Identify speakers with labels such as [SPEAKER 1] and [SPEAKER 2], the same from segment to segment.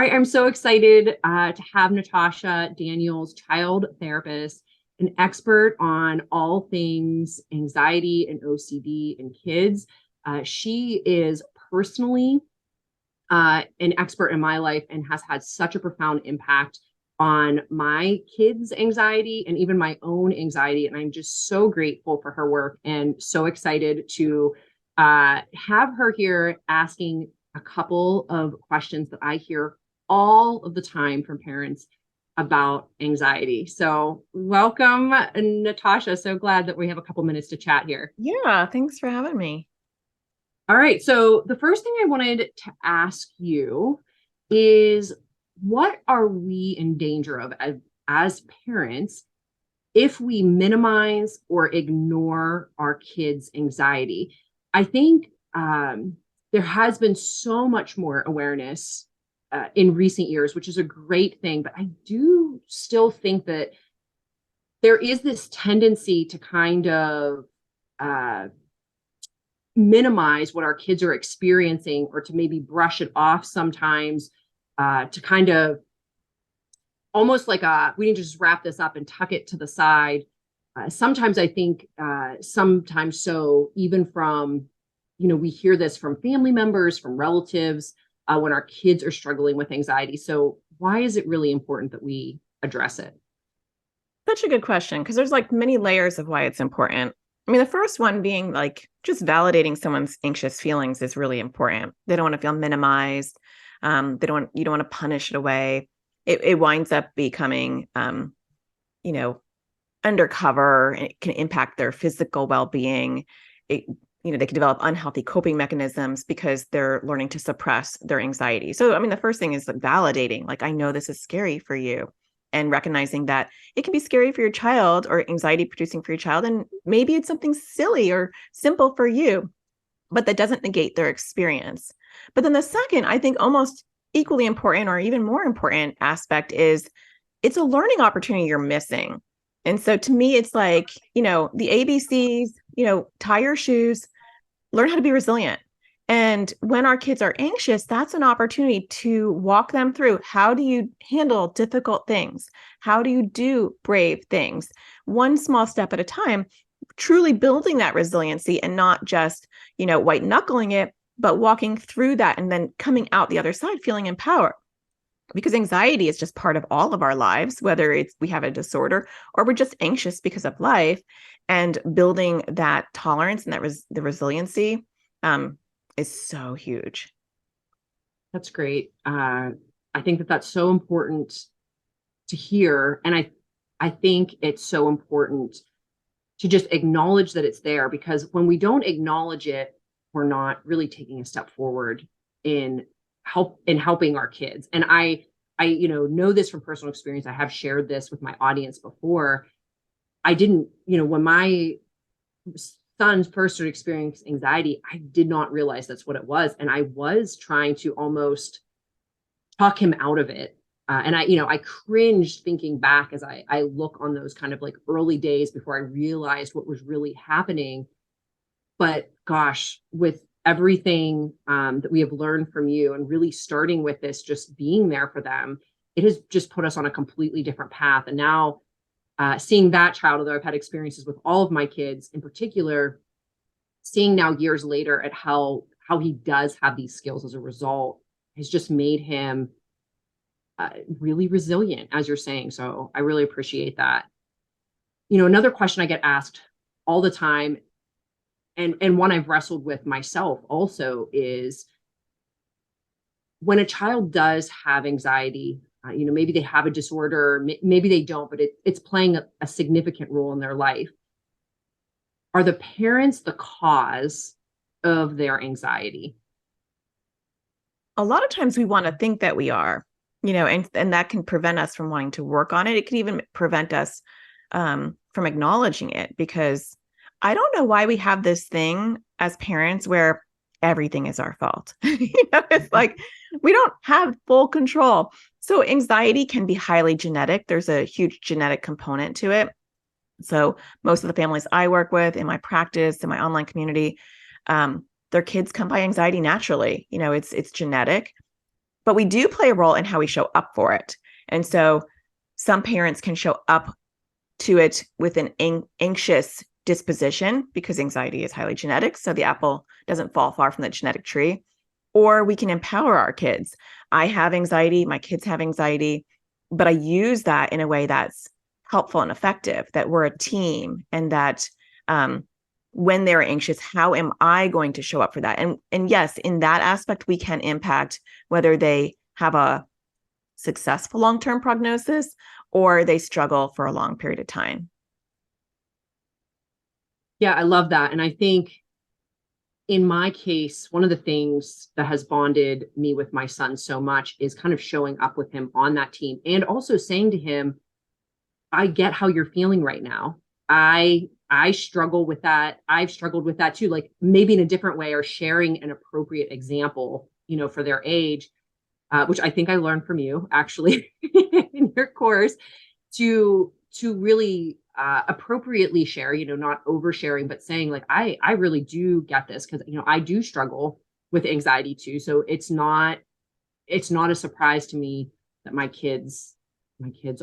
[SPEAKER 1] I'm so excited to have Natasha Daniels, child therapist, an expert on all things anxiety and OCD in kids. She is personally an expert in my life and has had such a profound impact on my kids' anxiety and even my own anxiety. And I'm just so grateful for her work and so excited to have her here asking a couple of questions that I hear all of the time from parents about anxiety. So welcome, Natasha. So glad that we have a couple minutes to chat here.
[SPEAKER 2] Yeah, thanks for having me.
[SPEAKER 1] All right. So the first thing I wanted to ask you is what are we in danger of as parents if we minimize or ignore our kids' anxiety? I think there has been so much more awareness in recent years, which is a great thing. But I do still think that there is this tendency to kind of uh, minimize what our kids are experiencing or to maybe brush it off sometimes to kind of almost like we need to just wrap this up and tuck it to the side. Sometimes I think sometimes so even from, we hear this from family members, from relatives when our kids are struggling with anxiety. So why is it really important that we address it?
[SPEAKER 2] Such a good question because there's like many layers of why it's important. I mean, the first one being like just validating someone's anxious feelings is really important. They don't want to feel minimized. You don't want to punish it away. It winds up becoming, you know, undercover, and it can impact their physical well-being. They can develop unhealthy coping mechanisms because they're learning to suppress their anxiety. So, I mean, the first thing is like validating, like, I know this is scary for you, and recognizing that it can be scary for your child or anxiety producing for your child. And maybe it's something silly or simple for you, but that doesn't negate their experience. But then the second, I think almost equally important or even more important aspect is it's a learning opportunity you're missing. And so to me, it's like, the ABCs, tie your shoes, learn how to be resilient. And when our kids are anxious, that's an opportunity to walk them through how do you handle difficult things? How do you do brave things? One small step at a time, truly building that resiliency and not just, white knuckling it, but walking through that and then coming out the other side feeling empowered. Because anxiety is just part of all of our lives, whether it's we have a disorder or we're just anxious because of life, and building that tolerance and the resiliency is so huge.
[SPEAKER 1] That's great. I think that that's so important to hear. And I think it's so important to just acknowledge that it's there, because when we don't acknowledge it, we're not really taking a step forward in helping our kids. And I know this from personal experience. I have shared this with my audience before. I didn't, when my son first started experiencing anxiety, I did not realize that's what it was. And I was trying to almost talk him out of it. And I cringed thinking back as I look on those kind of like early days before I realized what was really happening. But gosh, with everything that we have learned from you and really starting with this, just being there for them, it has just put us on a completely different path. And now seeing that child, although I've had experiences with all of my kids in particular, seeing now years later at how he does have these skills as a result has just made him really resilient, as you're saying. So I really appreciate that. Another question I get asked all the time, and one I've wrestled with myself also, is when a child does have anxiety, maybe they have a disorder, maybe they don't, but it's playing a significant role in their life. Are the parents the cause of their anxiety?
[SPEAKER 2] A lot of times we want to think that we are, and that can prevent us from wanting to work on it. It can even prevent us from acknowledging it, because I don't know why we have this thing as parents where everything is our fault. It's like we don't have full control. So anxiety can be highly genetic. There's a huge genetic component to it. So most of the families I work with in my practice, in my online community, their kids come by anxiety naturally. It's genetic. but we do play a role in how we show up for it. And so some parents can show up to it with an anxious disposition because anxiety is highly genetic. So the apple doesn't fall far from the genetic tree. Or we can empower our kids. I have anxiety, my kids have anxiety, but I use that in a way that's helpful and effective, that we're a team, and that when they're anxious, how am I going to show up for that? And yes, in that aspect, we can impact whether they have a successful long-term prognosis or they struggle for a long period of time.
[SPEAKER 1] Yeah, I love that. And I think in my case, one of the things that has bonded me with my son so much is kind of showing up with him on that team and also saying to him, I get how you're feeling right now. I struggle with that. I've struggled with that too, like maybe in a different way, or sharing an appropriate example, for their age, which I think I learned from you actually in your course, to really appropriately share, not oversharing, but saying like, I really do get this because, I do struggle with anxiety too. So it's not a surprise to me that my kids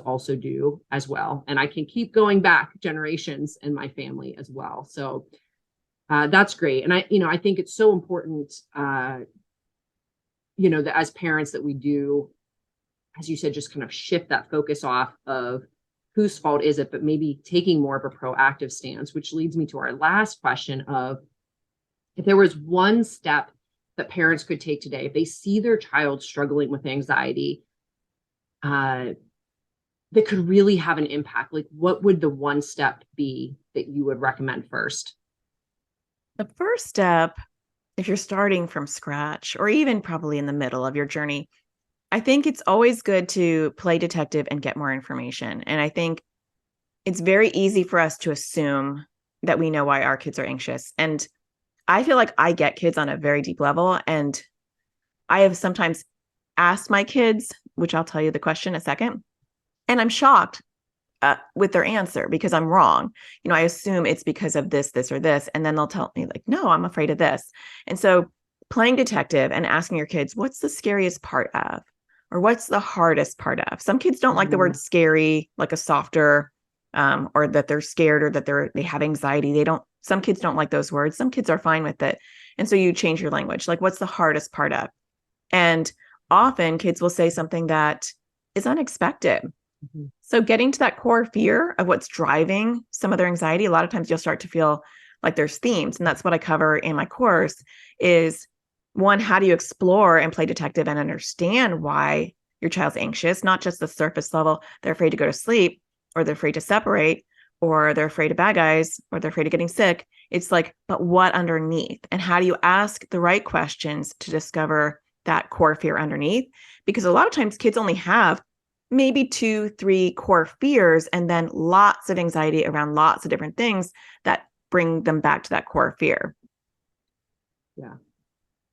[SPEAKER 1] also do as well. And I can keep going back generations in my family as well. So that's great. And I think it's so important, that as parents that we do, as you said, just kind of shift that focus off of whose fault is it, but maybe taking more of a proactive stance, which leads me to our last question of, if there was one step that parents could take today, if they see their child struggling with anxiety, that could really have an impact, like what would the one step be that you would recommend first?
[SPEAKER 2] The first step, if you're starting from scratch or even probably in the middle of your journey, I think it's always good to play detective and get more information. And I think it's very easy for us to assume that we know why our kids are anxious. And I feel like I get kids on a very deep level. And I have sometimes asked my kids, which I'll tell you the question in a second, and I'm shocked with their answer because I'm wrong. I assume it's because of this, this, or this. And then they'll tell me like, no, I'm afraid of this. And so playing detective and asking your kids, what's the scariest part of, or what's the hardest part of? Some kids don't like the word scary, like a softer, or that they're scared, or that they have anxiety. Some kids don't like those words. Some kids are fine with it. And so you change your language. Like, what's the hardest part of? And often kids will say something that is unexpected. Mm-hmm. So getting to that core fear of what's driving some of their anxiety, a lot of times you'll start to feel like there's themes. And that's what I cover in my course is, one, how do you explore and play detective and understand why your child's anxious, not just the surface level, they're afraid to go to sleep, or they're afraid to separate, or they're afraid of bad guys, or they're afraid of getting sick. It's like, but what underneath? And how do you ask the right questions to discover that core fear underneath? Because a lot of times kids only have maybe 2-3 core fears, and then lots of anxiety around lots of different things that bring them back to that core fear.
[SPEAKER 1] Yeah,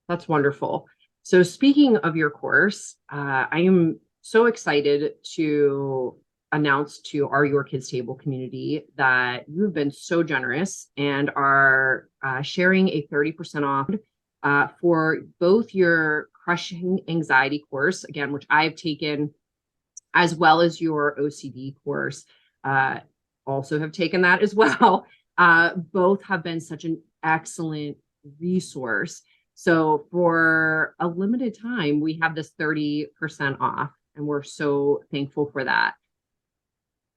[SPEAKER 1] that's wonderful. So speaking of your course, I am so excited to announce to our Your Kids Table community that you've been so generous and are sharing a 30% off for both your Crushing Anxiety course, again, which I've taken, as well as your OCD course. Also have taken that as well. Both have been such an excellent resource. So for a limited time, we have this 30% off, and we're so thankful for that.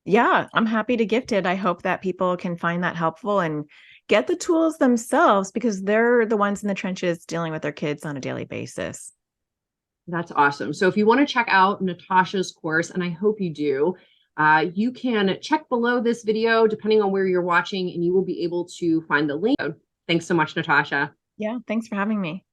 [SPEAKER 2] Yeah, I'm happy to gift it. I hope that people can find that helpful and get the tools themselves, because they're the ones in the trenches dealing with their kids on a daily basis.
[SPEAKER 1] That's awesome. So if you want to check out Natasha's course, and I hope you do, you can check below this video, depending on where you're watching, and you will be able to find the link. Thanks so much, Natasha.
[SPEAKER 2] Yeah, thanks for having me.